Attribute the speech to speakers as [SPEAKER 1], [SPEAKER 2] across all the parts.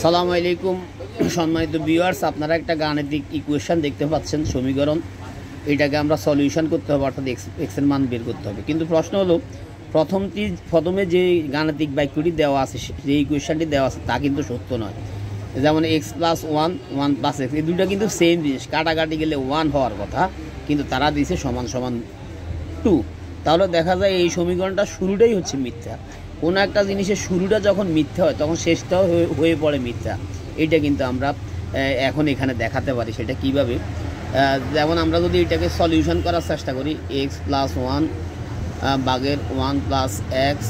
[SPEAKER 1] সালামু আলাইকুম সম্মানিত ভিউয়ার্স, আপনারা একটা গাণিতিক ইকুয়েশন দেখতে পাচ্ছেন, সমীকরণ। এটাকে আমরা সলিউশন করতে হবে, অর্থাৎ এক্স এর মান বের করতে হবে। কিন্তু প্রশ্ন হলো, প্রথমে যে গাণিতিক বাক্যটি দেওয়া আছে, যে ইকুয়েশনটি দেওয়া আছে, তা কিন্তু সত্য নয়। যেমন x plus one, one plus x, এই দুটো কিন্তু সেম জিনিস, কাটাকাটি গেলে ওয়ান হওয়ার কথা, কিন্তু তারা দিয়েছে সমান সমান টু। তাহলে দেখা যায় এই সমীকরণটা শুরুটাই হচ্ছে মিথ্যা। কোনো একটা জিনিসের শুরুটা যখন মিথ্যা হয়, তখন শেষটাও হয়ে পড়ে মিথ্যা। এটা কিন্তু আমরা এখন এখানে দেখাতে পারি। সেটা কিভাবে? যেমন আমরা যদি এটাকে সলিউশন করার চেষ্টা করি, এক্স প্লাস ওয়ান ভাগের one plus X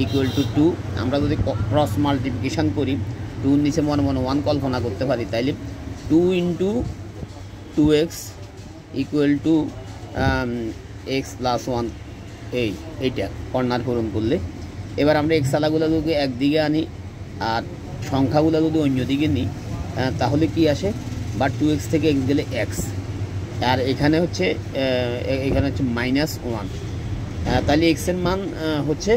[SPEAKER 1] equal to two. আমরা যদি ক্রস মাল্টিপ্লিকেশান করি, টুর নিচে মনে মনে ওয়ান কল্পনা করতে পারি, তাইলে two into two X equal to X plus one. এইটা কর্নার পূরণ করলে এবার আমরা এক্স আলাগুলো যদি একদিকে আনি আর সংখ্যাগুলো যদি অন্যদিকে নিই, তাহলে কি আসে? বা টু এক্স থেকে এক্স গেলে এক্স, আর এখানে হচ্ছে মাইনাস ওয়ান। তাহলে এক্সের মান হচ্ছে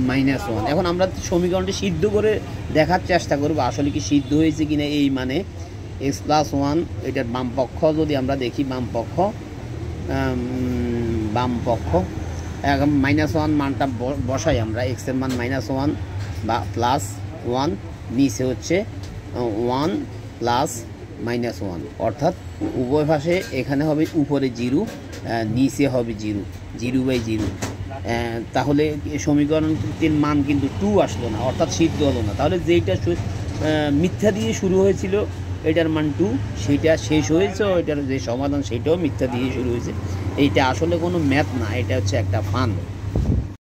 [SPEAKER 1] মাইনাস ওয়ান। এখন আমরা সমীকরণটি সিদ্ধ করে দেখার চেষ্টা করব আসলে কি সিদ্ধ হয়েছে কিনা। এই মানে এক্স প্লাস ওয়ান, এটার বামপক্ষ যদি আমরা দেখি, বামপক্ষ এখন মাইনাস ওয়ান মানটা বসাই আমরা। এক্সের মান মাইনাস ওয়ান বা প্লাস ওয়ান, নিচে হচ্ছে ওয়ান প্লাস মাইনাস ওয়ান, অর্থাৎ উভয় পাশে এখানে হবে উপরে জিরো, নিচে হবে জিরো, জিরো বাই জিরো। তাহলে সমীকরণটির মান কিন্তু টু আসলো না, অর্থাৎ সিদ্ধ হলো না। তাহলে যেইটা মিথ্যা দিয়ে শুরু হয়েছিল, এটার মান টু, সেইটা শেষ হয়েছে, এটার যে সমাধান সেইটাও মিথ্যা দিয়ে শুরু হয়েছে। এইটা আসলে কোনো ম্যাথ না, এটা হচ্ছে একটা ফান।